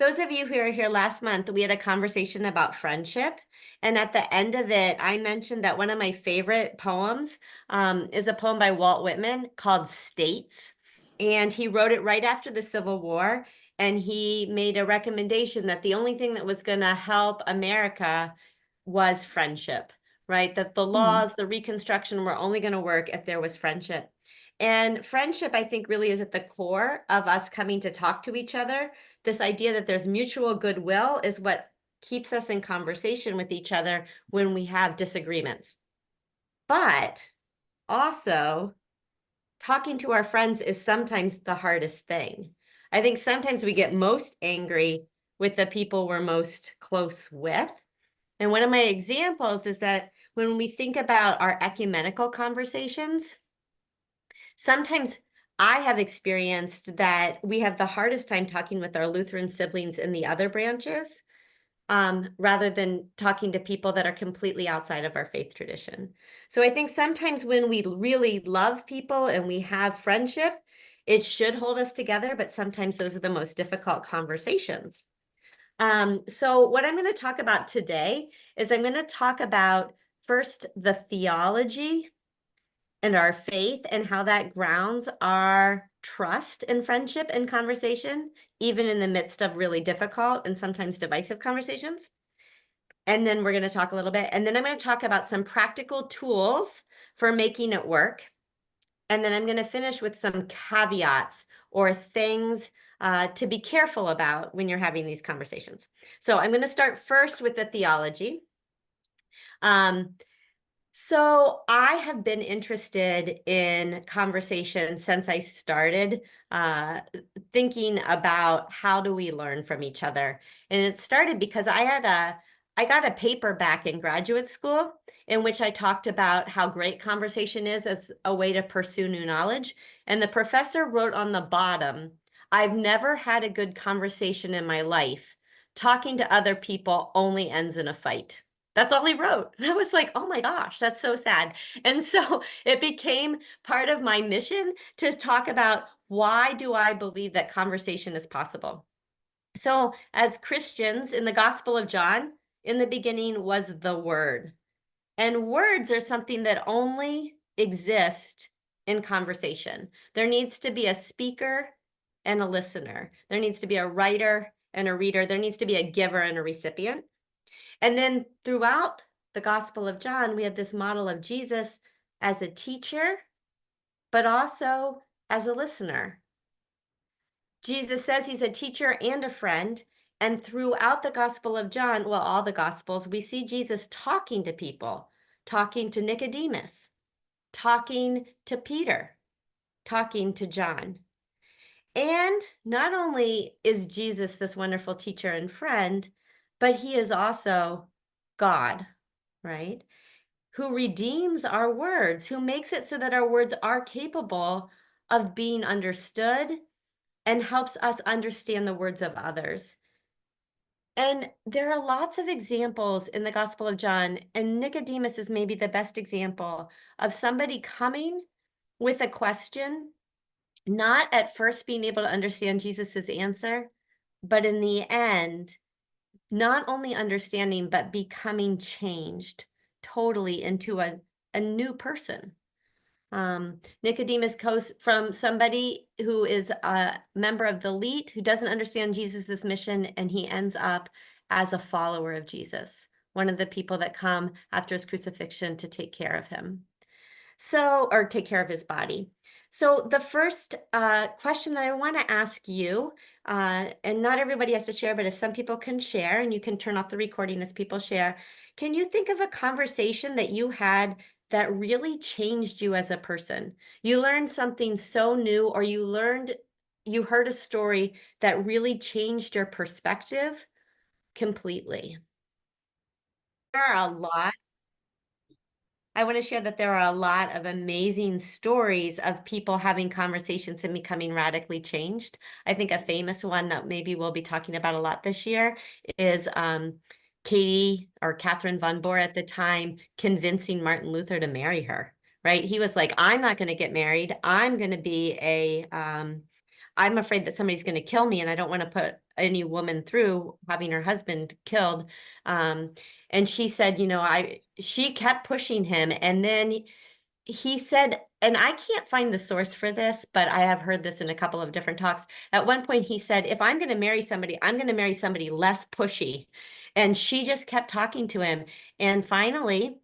those of you who were here last month, we had a conversation about friendship. And at the end of it, I mentioned that one of my favorite poems is a poem by Walt Whitman called States. And he wrote it right after the Civil War. And he made a recommendation that the only thing that was going to help America was friendship, right? That the Hmm. laws, the Reconstruction were only going to work if there was friendship. And friendship, I think, really is at the core of us coming to talk to each other. This idea that there's mutual goodwill is what keeps us in conversation with each other when we have disagreements. But also, talking to our friends is sometimes the hardest thing. I think sometimes we get most angry with the people we're most close with. And one of my examples is that when we think about our ecumenical conversations, sometimes I have experienced that we have the hardest time talking with our Lutheran siblings in the other branches, rather than talking to people that are completely outside of our faith tradition. So I think sometimes when we really love people and we have friendship, it should hold us together, but sometimes those are the most difficult conversations. So what I'm going to talk about today is I'm going to talk about first the theology and our faith and how that grounds our trust and friendship and conversation, even in the midst of really difficult and sometimes divisive conversations. And then we're going to talk a little bit. And then I'm going to talk about some practical tools for making it work. And then I'm going to finish with some caveats or things to be careful about when you're having these conversations. So I'm going to start first with the theology. Um, so I have been interested in conversation since I started thinking about how do we learn from each other. And it started because I got a paper back in graduate school in which I talked about how great conversation is as a way to pursue new knowledge. And the professor wrote on the bottom, "I've never had a good conversation in my life. Talking to other people only ends in a fight." That's all he wrote. And I was like, oh my gosh, that's so sad. And so it became part of my mission to talk about why do I believe that conversation is possible. So as Christians in the Gospel of John, in the beginning was the Word. And words are something that only exist in conversation. There needs to be a speaker and a listener. There needs to be a writer and a reader. There needs to be a giver and a recipient. And then throughout the Gospel of John, we have this model of Jesus as a teacher, but also as a listener. Jesus says he's a teacher and a friend. And throughout the Gospel of John, well, all the Gospels, we see Jesus talking to people, talking to Nicodemus, talking to Peter, talking to John. And not only is Jesus this wonderful teacher and friend, but he is also God, right? Who redeems our words, who makes it so that our words are capable of being understood and helps us understand the words of others. And there are lots of examples in the Gospel of John, and Nicodemus is maybe the best example of somebody coming with a question, not at first being able to understand Jesus's answer, but in the end, not only understanding, but becoming changed totally into a new person. Nicodemus goes from somebody who is a member of the elite who doesn't understand Jesus's mission, and he ends up as a follower of Jesus, one of the people that come after his crucifixion to take care of him. So, or take care of his body. So the first question that I want to ask you, and not everybody has to share, but if some people can share, and you can turn off the recording as people share, can you think of a conversation that you had that really changed you as a person? You learned something so new, or you heard a story that really changed your perspective completely. There are a lot. I want to share that there are a lot of amazing stories of people having conversations and becoming radically changed. I think a famous one that maybe we'll be talking about a lot this year is Katie or Catherine von Bohr at the time convincing Martin Luther to marry her, right? He was like, I'm not going to get married. I'm going to be I'm afraid that somebody's going to kill me, and I don't want to put any woman through having her husband killed. And she said, she kept pushing him. And then he said, and I can't find the source for this, but I have heard this in a couple of different talks. At one point, he said, if I'm going to marry somebody, I'm going to marry somebody less pushy. And she just kept talking to him. And finally,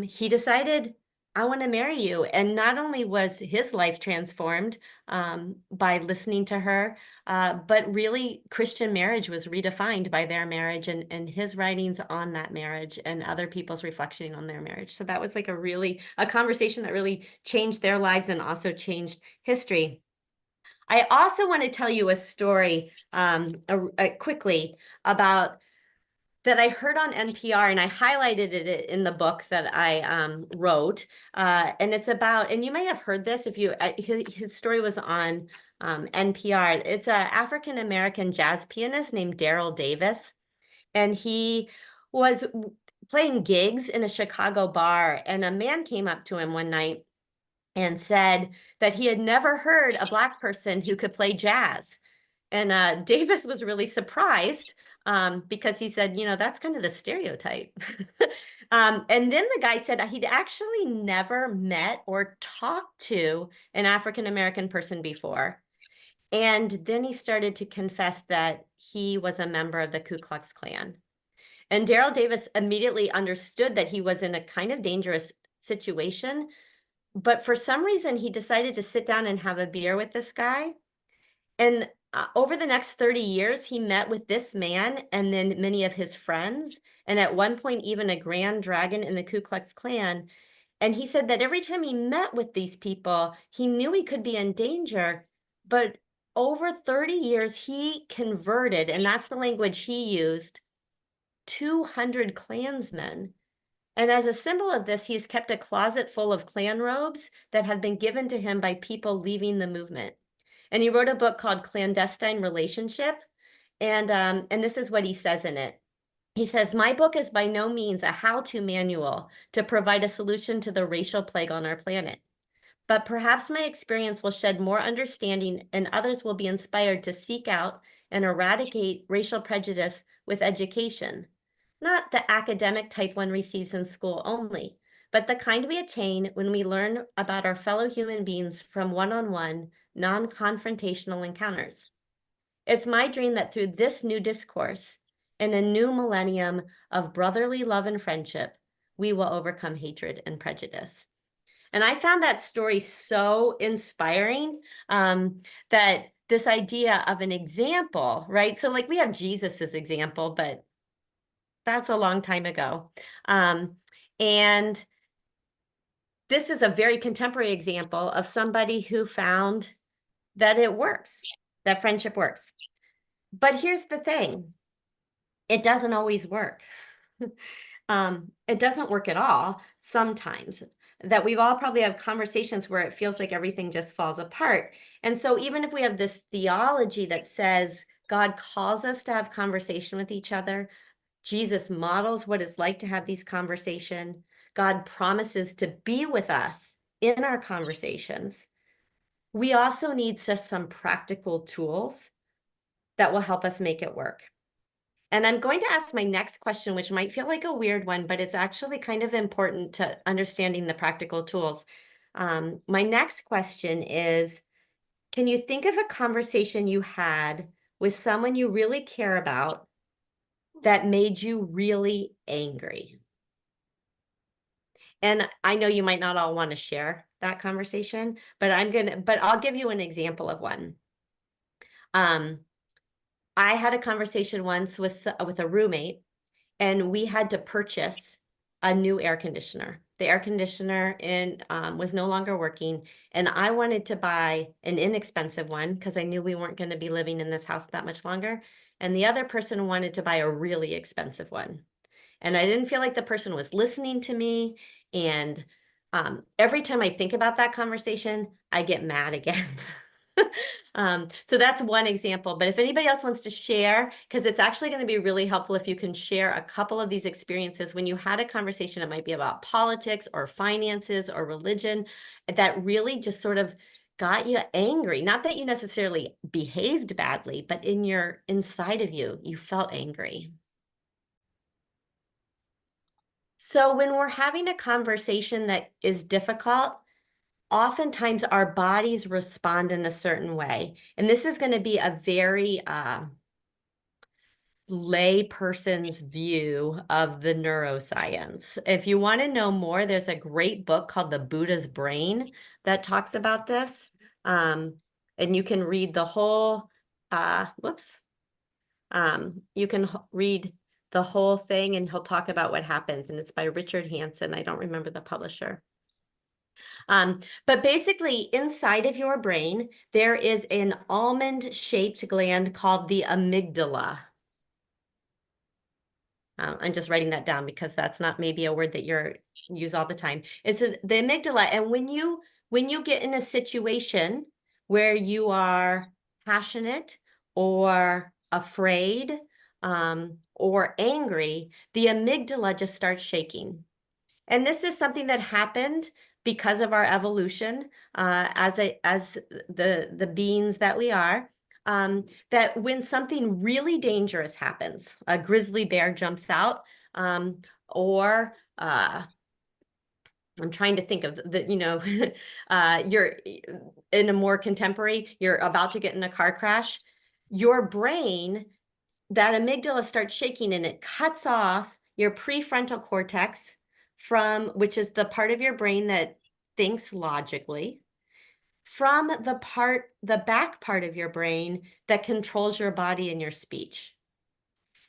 he decided, I want to marry you. And not only was his life transformed by listening to her, but really Christian marriage was redefined by their marriage and his writings on that marriage and other people's reflection on their marriage. So that was like a conversation that really changed their lives and also changed history. I also want to tell you a story quickly about that I heard on NPR, and I highlighted it in the book that I wrote. And it's about, and you may have heard this if you, his story was on NPR. It's an African-American jazz pianist named Daryl Davis. And he was playing gigs in a Chicago bar, and a man came up to him one night and said that he had never heard a Black person who could play jazz. And Davis was really surprised because he said, that's kind of the stereotype. And then the guy said he'd actually never met or talked to an African-American person before. And then he started to confess that he was a member of the Ku Klux Klan. And Daryl Davis immediately understood that he was in a kind of dangerous situation. But for some reason, he decided to sit down and have a beer with this guy. And over the next 30 years, he met with this man and then many of his friends, and at one point, even a grand dragon in the Ku Klux Klan. And he said that every time he met with these people, he knew he could be in danger. But over 30 years, he converted, and that's the language he used, 200 Klansmen. And as a symbol of this, he's kept a closet full of Klan robes that have been given to him by people leaving the movement. And he wrote a book called Clandestine Relationship. And this is what he says in it. He says, my book is by no means a how-to manual to provide a solution to the racial plague on our planet. But perhaps my experience will shed more understanding and others will be inspired to seek out and eradicate racial prejudice with education. Not the academic type one receives in school only, but the kind we attain when we learn about our fellow human beings from one-on-one, non-confrontational encounters. It's my dream that through this new discourse, in a new millennium of brotherly love and friendship, we will overcome hatred and prejudice. And I found that story so inspiring that this idea of an example, right? So like we have Jesus's example, but that's a long time ago. And this is a very contemporary example of somebody who found that it works, that friendship works. But here's the thing, it doesn't always work. It doesn't work at all sometimes. That we've all probably have conversations where it feels like everything just falls apart. And so even if we have this theology that says God calls us to have conversation with each other, Jesus models what it's like to have these conversations, God promises to be with us in our conversations, we also need some practical tools that will help us make it work. And I'm going to ask my next question, which might feel like a weird one, but it's actually kind of important to understanding the practical tools. My next question is, can you think of a conversation you had with someone you really care about that made you really angry? And I know you might not all want to share that conversation, but I'll give you an example of one. I had a conversation once with a roommate, and we had to purchase a new air conditioner. The air conditioner was no longer working, and I wanted to buy an inexpensive one because I knew we weren't going to be living in this house that much longer. And the other person wanted to buy a really expensive one. And I didn't feel like the person was listening to me. And every time I think about that conversation, I get mad again. So that's one example, but if anybody else wants to share, because it's actually going to be really helpful if you can share a couple of these experiences when you had a conversation, it might be about politics or finances or religion, that really just sort of got you angry. Not that you necessarily behaved badly, but in your inside of you, you felt angry. So when we're having a conversation that is difficult, oftentimes our bodies respond in a certain way. And this is going to be a very lay person's view of the neuroscience. If you want to know more, there's a great book called The Buddha's Brain that talks about this. And you can read the whole, you can read the whole thing and he'll talk about what happens. And it's by Richard Hansen. I don't remember the publisher. But basically inside of your brain, there is an almond-shaped gland called the amygdala. I'm just writing that down because that's not maybe a word that you're use all the time. It's the amygdala. And when you get in a situation where you are passionate or afraid or angry, the amygdala just starts shaking. And this is something that happened because of our evolution as the beings that we are. That when something really dangerous happens, a grizzly bear jumps out, or I'm trying to think of you're in a more contemporary, you're about to get in a car crash, your brain, that amygdala starts shaking and it cuts off your prefrontal cortex which is the part of your brain that thinks logically, from the back part of your brain that controls your body and your speech.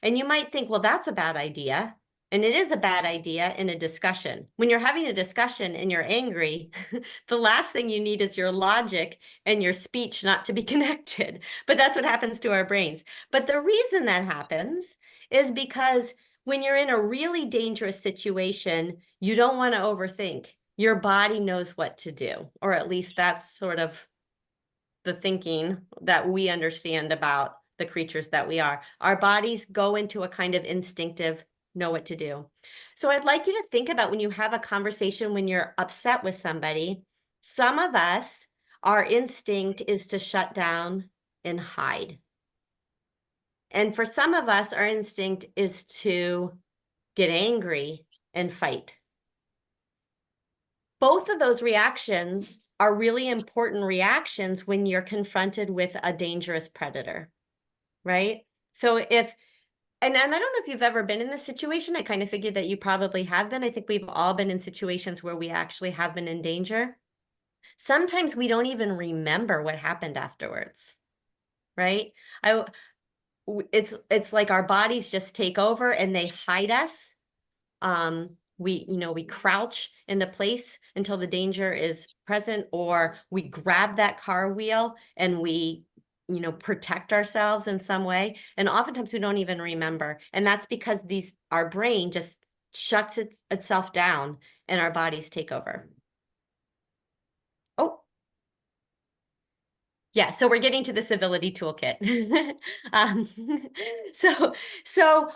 And you might think, well, that's a bad idea. And it is a bad idea in a discussion. When you're having a discussion and you're angry, the last thing you need is your logic and your speech not to be connected. But that's what happens to our brains. But the reason that happens is because when you're in a really dangerous situation, you don't want to overthink. Your body knows what to do, or at least that's sort of the thinking that we understand about the creatures that we are. Our bodies go into a kind of instinctive know what to do. So I'd like you to think about when you have a conversation, when you're upset with somebody, some of us, our instinct is to shut down and hide. And for some of us, our instinct is to get angry and fight. Both of those reactions are really important reactions when you're confronted with a dangerous predator, right? So and I don't know if you've ever been in this situation. I kind of figured that you probably have been. I think we've all been in situations where we actually have been in danger. Sometimes we don't even remember what happened afterwards, right? It's like our bodies just take over and they hide us. We crouch into place until the danger is present, or we grab that car wheel and we protect ourselves in some way. And oftentimes we don't even remember. And that's because our brain just shuts itself down and our bodies take over. Oh, yeah, so we're getting to the civility toolkit. um, so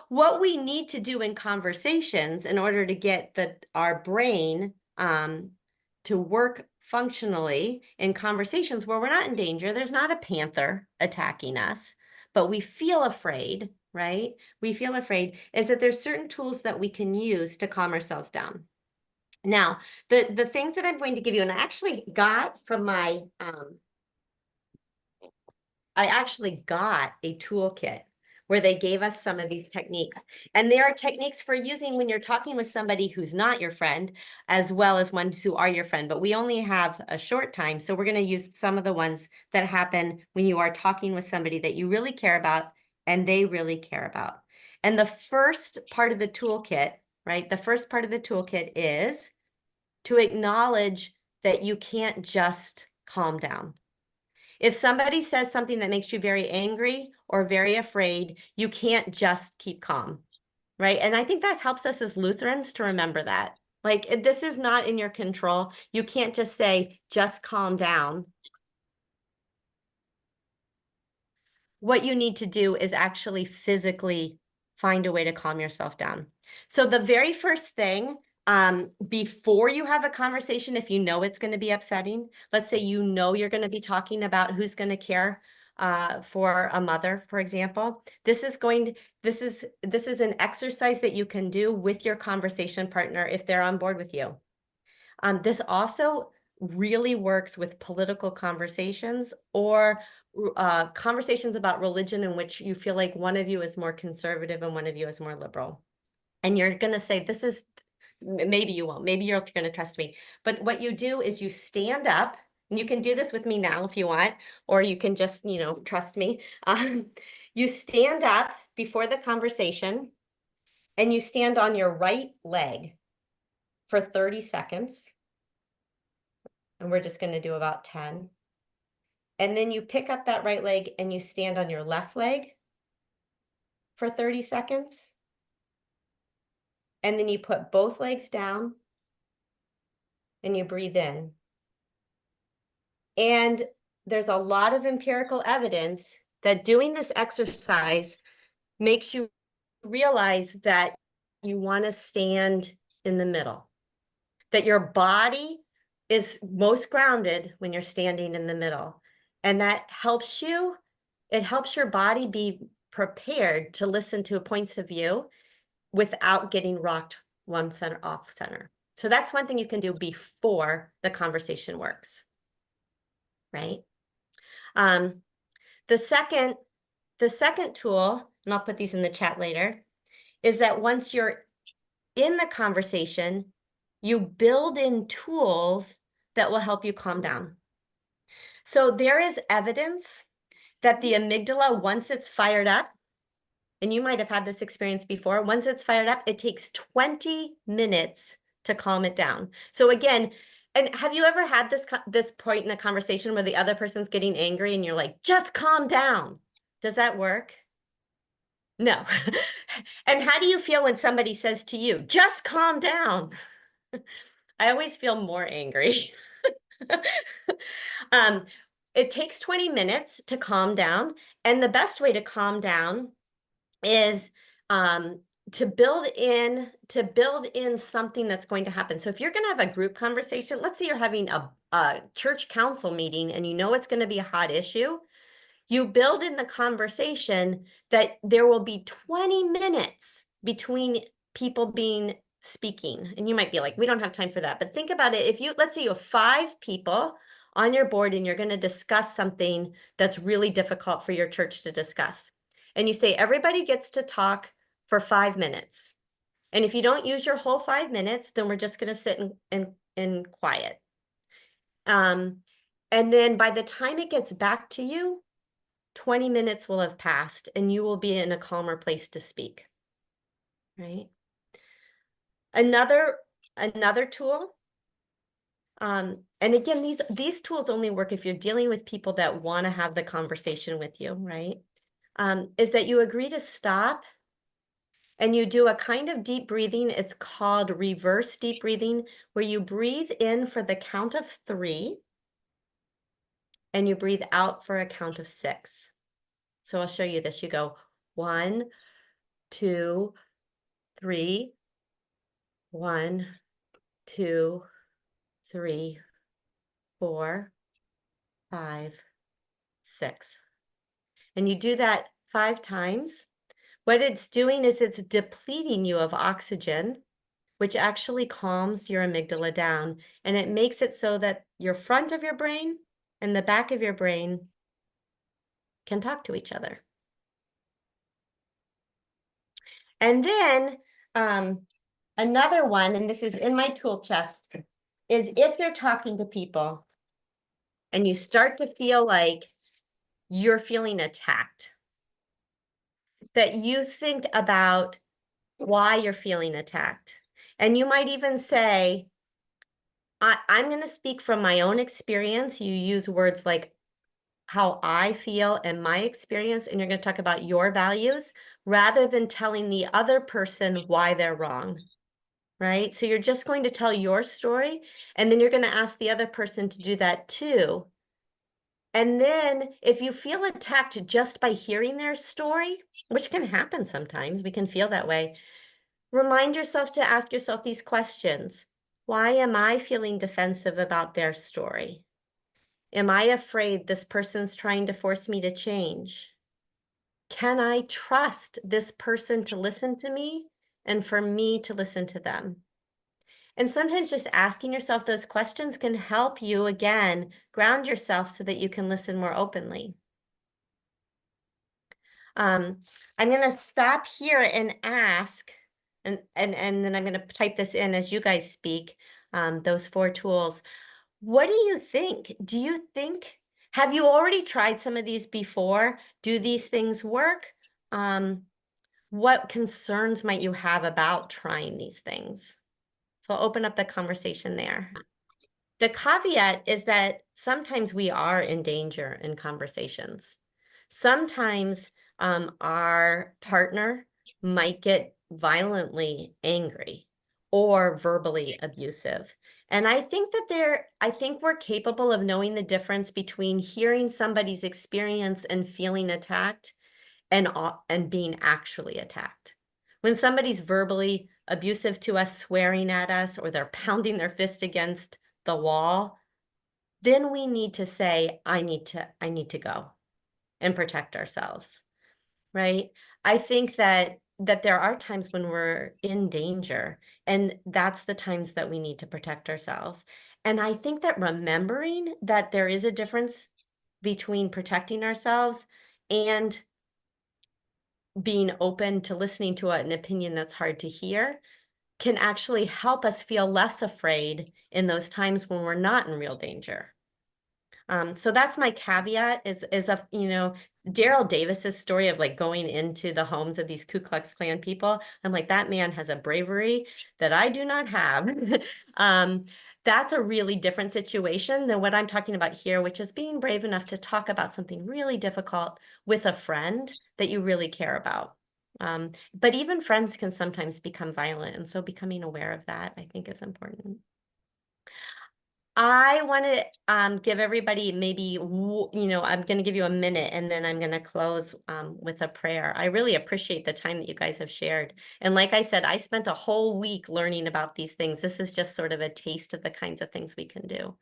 what we need to do in conversations in order to get our brain to work functionally in conversations where we're not in danger, there's not a panther attacking us, but we feel afraid, right? We feel afraid, is that there's certain tools that we can use to calm ourselves down. Now, the things that I'm going to give you, and I actually got from my I actually got a toolkit where they gave us some of these techniques. And there are techniques for using when you're talking with somebody who's not your friend, as well as ones who are your friend. But we only have a short time, so we're going to use some of the ones that happen when you are talking with somebody that you really care about and they really care about. And the first part of the toolkit, right? The first part of the toolkit is to acknowledge that you can't just calm down. If somebody says something that makes you very angry or very afraid, you can't just keep calm, right? And I think that helps us as Lutherans to remember that. Like, this is not in your control. You can't just say, just calm down. What you need to do is actually physically find a way to calm yourself down. So the very first thing Before you have a conversation, if you know it's going to be upsetting, let's say you know you're going to be talking about who's going to care for a mother, for example. This is an exercise that you can do with your conversation partner if they're on board with you. This also really works with political conversations or conversations about religion in which you feel like one of you is more conservative and one of you is more liberal. And you're going to say, this is, maybe you won't, maybe you're going to trust me. But what you do is you stand up, and you can do this with me now if you want, or you can just, trust me. You stand up before the conversation and you stand on your right leg for 30 seconds. And we're just going to do about 10. And then you pick up that right leg and you stand on your left leg for 30 seconds. And then you put both legs down and you breathe in. And there's a lot of empirical evidence that doing this exercise makes you realize that you want to stand in the middle, that your body is most grounded when you're standing in the middle. And that helps you, it helps your body be prepared to listen to points of view without getting rocked one center off center. So that's one thing you can do before the conversation works, right? The second tool, and I'll put these in the chat later, is that once you're in the conversation, you build in tools that will help you calm down. So there is evidence that the amygdala, once it's fired up, and you might have had this experience before, once it's fired up, it takes 20 minutes to calm it down. So again, and have you ever had this point in a conversation where the other person's getting angry and you're like, just calm down? Does that work? No. And how do you feel when somebody says to you, just calm down? I always feel more angry. It takes 20 minutes to calm down. And the best way to calm down is to build in something that's going to happen. So if you're going to have a group conversation, let's say you're having a church council meeting and you know it's going to be a hot issue, you build in the conversation that there will be 20 minutes between people speaking. And you might be like, we don't have time for that. But think about it. Let's say you have 5 people on your board and you're going to discuss something that's really difficult for your church to discuss. And you say, everybody gets to talk for 5 minutes. And if you don't use your whole 5 minutes, then we're just going to sit in quiet. And then by the time it gets back to you, 20 minutes will have passed and you will be in a calmer place to speak, right? Another tool, and again, these tools only work if you're dealing with people that want to have the conversation with you, right? Is that you agree to stop and you do a kind of deep breathing. It's called reverse deep breathing, where you breathe in for the count of 3 and you breathe out for a count of 6. So I'll show you this. You go 1, 2, 3, 1, 2, 3, 4, 5, 6. And you do that 5 times. What it's doing is it's depleting you of oxygen, which actually calms your amygdala down. And it makes it so that your front of your brain and the back of your brain can talk to each other. And then another one, and this is in my tool chest, is if you're talking to people and you start to feel like you're feeling attacked, that you think about why you're feeling attacked. And you might even say, I'm going to speak from my own experience. You use words like how I feel and my experience, and you're going to talk about your values rather than telling the other person why they're wrong, right? So you're just going to tell your story, and then you're going to ask the other person to do that too. And then if you feel attacked just by hearing their story, which can happen sometimes, we can feel that way, Remind yourself to ask yourself these questions. Why am I feeling defensive about their story? Am I afraid this person's trying to force me to change? Can I trust this person to listen to me and for me to listen to them? And sometimes just asking yourself those questions can help you, again, ground yourself so that you can listen more openly. I'm going to stop here and ask, and then I'm going to type this in as you guys speak, those 4 tools. What do you think? Do you think, have you already tried some of these before? Do these things work? What concerns might you have about trying these things? So I'll open up the conversation there. The caveat is that sometimes we are in danger in conversations. Sometimes our partner might get violently angry or verbally abusive. And I think we're capable of knowing the difference between hearing somebody's experience and feeling attacked and being actually attacked. When somebody's verbally abusive to us, swearing at us, or they're pounding their fist against the wall, then we need to say, I need to go and protect ourselves, right? I think that there are times when we're in danger, and that's the times that we need to protect ourselves. And I think that remembering that there is a difference between protecting ourselves and being open to listening to an opinion that's hard to hear can actually help us feel less afraid in those times when we're not in real danger. So that's my caveat is a, Daryl Davis's story of like going into the homes of these Ku Klux Klan people. I'm like, that man has a bravery that I do not have. That's a really different situation than what I'm talking about here, which is being brave enough to talk about something really difficult with a friend that you really care about. But even friends can sometimes become violent, and so becoming aware of that, I think, is important. I want to give everybody maybe, I'm going to give you a minute and then I'm going to close with a prayer. I really appreciate the time that you guys have shared. And like I said, I spent a whole week learning about these things. This is just sort of a taste of the kinds of things we can do.